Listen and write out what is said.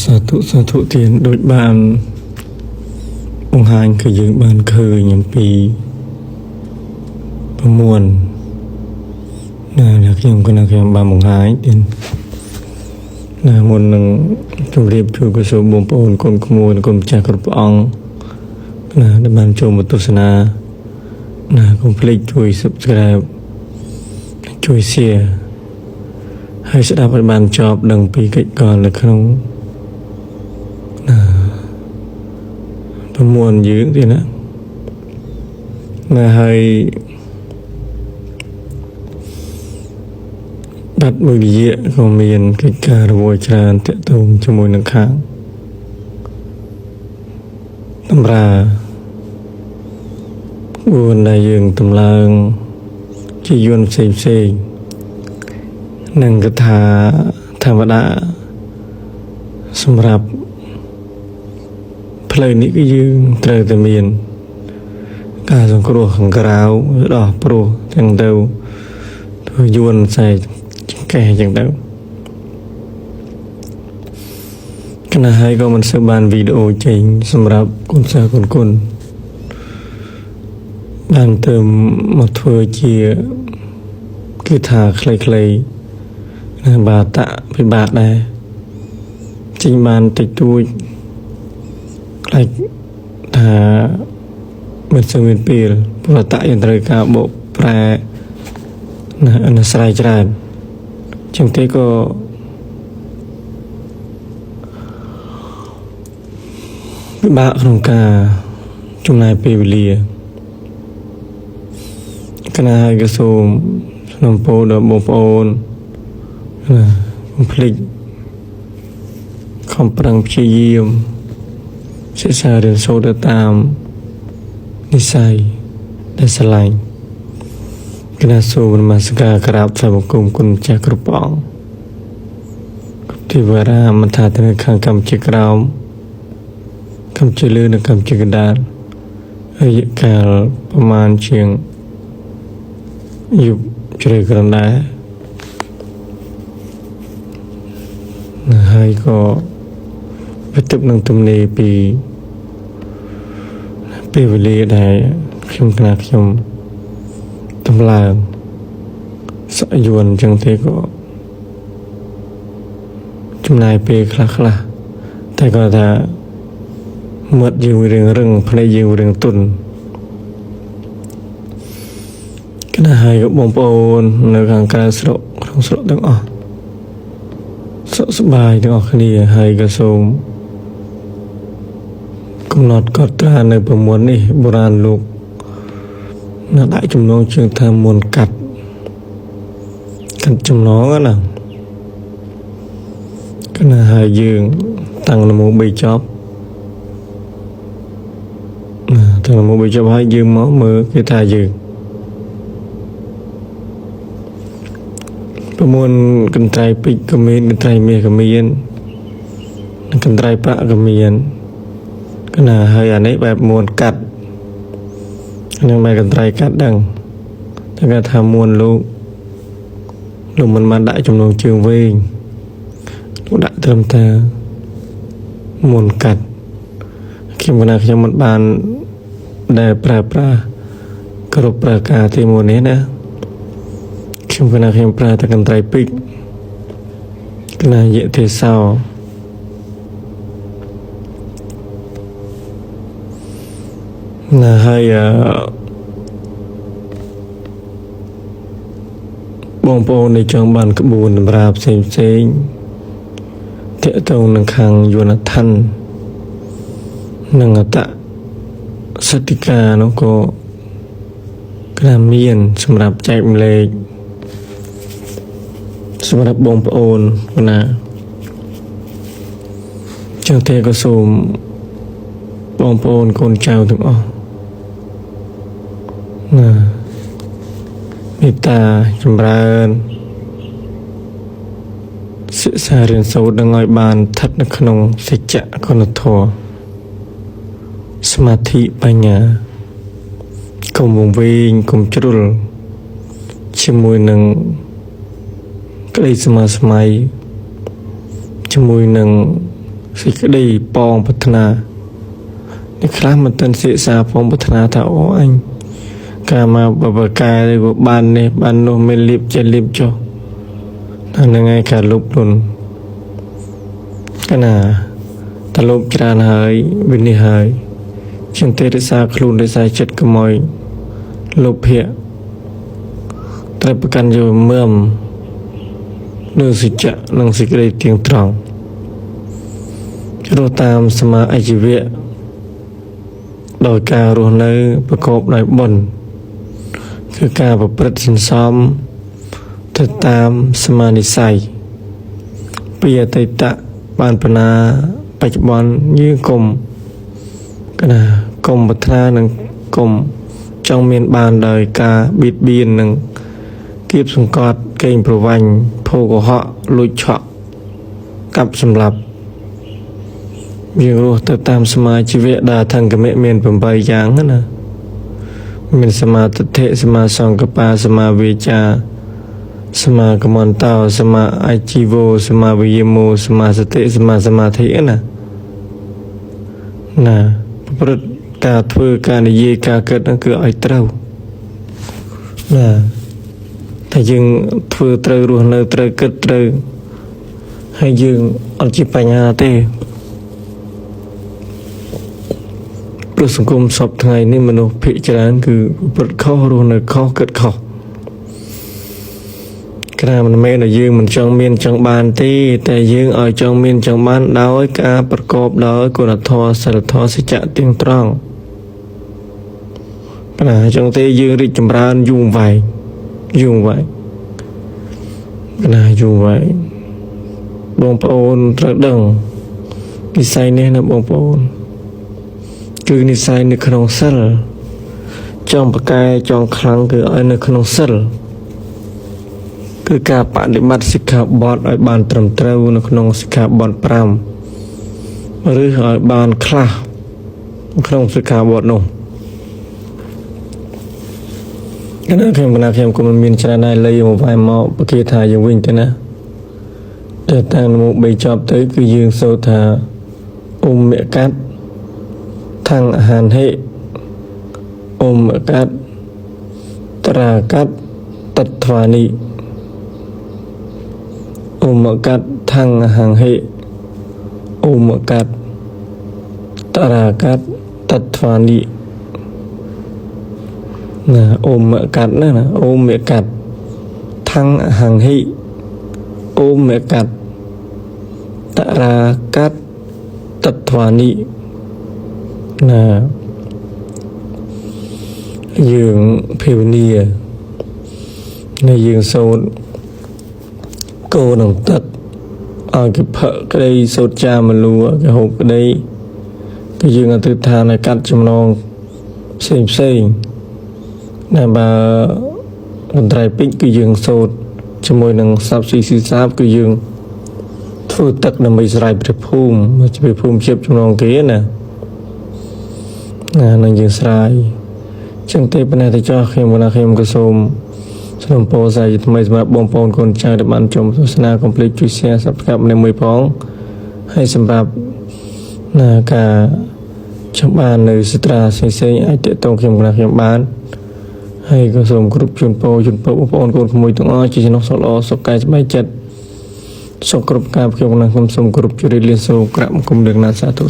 สาธุเตียนโดยบ้านองค์หานคือยืงบ้านเคยอย่างปีประมวลหลักยังก็นักยังบางองค์หายเตียนมนหนึ่งจงเรียบช่วยกระสุนบ่มปนคนขโมยคนจากกระป๋องในบ้านโจมตุสนาคอมพลีทช่วยสับสกายช่วยเสียให้สถาบันบ้านจอบดังปีกิจก่อนและขนมประมวลยืงทีนะให้บัดมือเยอะของเมียนกิจการระบบชาญเตะตุงจมูกหนังข้างตำราบุญได้ยืงตำลางจียวนเซยนังกถาธรรมดาสำหรับเพลงนี้ก็ยืงเตยตะเมียนการสงครามของกราวดอกโปรจังเดาโดยยวนใส่แก่จังเดาขณะให้ก็มันสืบบานวิดีโอจริงสำหรับคนสาวคนบานเติมมาเถื่อเจียคือถาใครบาตะไปบาทได้จริงบานติดตัวใครถาเป็นสมินปีลปรตะยันตรกาบแปรอันสลายจราจังเตก็บาขนมกาจุนายเปวิเลียคณะกระทรวงนำโปดบปอนผลิตคำปรังพยเยี่ยมเสียสาเรียนโซดตามนิสัยและสลายคณะสูบมาสกากราบสามกุมคุณจากกระป๋องที่วารามันถาดในข้างคำจิกราวคำจิลือในคำจิกดาลอายุการประมาณเชียงยุบเฉลยกันได้ให้ก็ไปตึบนังตุมเนปีเวลีได้ขยมขนาดขยมตำลางสะยวนจังเทก็จุมนายเปคลาแต่ก็ถ้าเมื่อยืมเรื่องพนัยยืมเรื่องตุนก็น่าให้กับบงปอนในการการสระของสระตั้งออกสบายตั้งออกคดีให้กระทรวงกำหนดกฎตราในประมวลนี่โบราณลูกได้จำนวนเชิงทำมวลกัดจำนองนะก็น่าให้ยืงตั้งนโมใบจอบตั้งนโมใบจอบให้ยืงหมอมือคือทายยืงประมวลกันไตรปิกเมียนกันไตรเมียกเมียนกันไตรปะกเมียนก็น่าให้อันนี้แบบมวลกัดยังไม่กันไตรกัดดังถ้าการทำมวลลูกมันมาได้จำนวนเชิงวิ่งลูกได้เติมเตอมวลกัดคิมขนาดยังมันบานได้ปลากรบปลากาที่มวลนี้นะคิมขนาดยังปลาตะกันไตรปิกขนาดเยอะเทเศร้าน่าให้บองโปในจังบันกบูนบราบเซงเทตงนังคังยวนทันนังตะสติกาโนก็กระเมียนสำหรับใจมเลกสำหรับบองโปนนะจังเทก็สูมบองโปนคนเจ้าถึงอ๋อมิตาจำเริญศึกษาเรียนสูดังอ้อยบานทัดนขนงสิจะคนทอสมาธิปัญญากลมวงวิ่งกลมจรุลชิมวยหนึ่งก็เลยสมาสมัยชิมวยหนึ่ง សេចក្តីបងប្រាថ្នានេះខ្លះមិនទាន់សិក្សាផងប្រាថ្នាថាអូអញកាលមកបបកាយក៏បាននេះបាននោះមានលៀបចេះលៀបចុះហ្នឹងហើយការលុបលុនកណាតលុបច្រើនហើយវិនិច្ឆ័យចឹងទេរក្សាខ្លួនរក្សាចិត្តកុំឲ្យលុបភៈត្រូវប្រកាន់យកមឹមនៅសច្ចៈនិងសេចក្តីទៀងត្រង់រស់តាមសមាអជីវៈដោយការរស់នៅប្រកបដោយបុណ្យគឺការប្រព្រឹត្តសន្សំទៅតាមសមានិស័យពីអតីតបានបណ្ណាបច្ចុប្បន្នយើងគុំប្រាថ្នានិងគុំចង់មានបានដោយការបៀតបៀននិងគៀបសង្កត់កេងប្រវ័ញ្ចភោគកុហកលួចឆក់កាប់សម្លាប់យើងរស់ទៅតាមសមាជីវៈដែលថង្គមៈមាន8យ៉ាងណាមានសមាទិដ្ឋិសមាសង្កប្បសមាវាចាសមាកមន្តោសមាអាជីវោសមាវិយមោសមាសតិសមាសមាធិណាប្រព្រឹត្តការធ្វើការនិយាយការគិតហ្នឹងគឺឲ្យត្រូវណាតែយើងធ្វើត្រូវរស់នៅត្រូវគិតត្រូវហើយយើងអត់ជាបញ្ហាទេព្រោះសង្គមសពថ្ងៃនេះមនុស្សភាគច្រើនគឺប្រព្រឹត្តខុសរស់នៅខុសគិតខុសក្រៅមិនមែនដែលយើងមិនចង់មានចង់បានទេតែយើងឲ្យចង់មានចង់បានដោយការប្រកបដោយគុណធម៌សិលធម៌សច្ចៈទៀងត្រង់ណាចង់ទេយើងរីកចម្រើនយូរវែងណាយូរវែងបងប្អូនត្រូវដឹងនិស្ស័យនេះណាបងប្អូនគឺនិស្ស័យនៅក្នុងសិលចង់ប្រកែចង់ខ្លាំងគឺឲ្យនៅក្នុងសិលគឺការបដិបត្តិសិក្ខាបទឲ្យបានត្រឹមត្រូវនៅក្នុងសិក្ខាបទ5ឬឲ្យបានខ្លះក្នុងសិក្ខាបទនោះខ្ញុំក៏មិនមានច្រើនដែរលៃមកវាយមកបកាថាយើងវិញទៅណាតែតាមមក3ចប់ទៅគឺយើងសូត្រថាអ៊ុំមកាត់ថੰអាហានហេអ៊ុំមកាត់ត្រាកាត់តត្វានីអ៊ុំមកាត់ថੰអាហានហេអ៊ុំមកាត់ត្រាកាត់តត្វានីណាអូមកាត់ណាអូមកាត់ថੰអាហានហិអូមកាត់តរាកាត់តត្វានីណាយើងភាវនានៅយើងសូត្រគោនឹងទឹកឲ្យគេផឹកក្តីសូត្រចាមលូគេហូបក្តីគឺយើងអធិដ្ឋានឲ្យកាត់ចំណងផ្សេងតែបើកន្ត្រៃពេជ្រគឺយើងសូត្រជាមួយនឹងសព្វស៊ីសាបគឺយើងធ្វើទឹកដើម្បីស្រ័យព្រះភូមិព្រះភូមិជាចំណងគេណានឹងយើងស្រ័យចឹងទេប៉ុន្តែចោះខ្ញុំក៏សូមសូមពោលសាយថ្មីសម្រាប់បងប្អូនកូនចៅដែលបានចូលទស្សនាកុំភ្លេចជួយ share Subscribe ម្នាក់មួយផងហើយសម្រាប់ការចំបាននៅស្ត្រាផ្សេងអាចតេតងខ្ញុំបានហើយក៏សូមគ្រប់ជូនពរបងប្អូនកូនក្មួយទាំងអស់ជាចំណុចសុខល្អសុខកាយសប្បាយចិត្តសុខគ្រប់ការខ្ញុំសូមគ្រប់ជម្រាបលាសូមក្រាបអង្គមនឹងណាសាធុ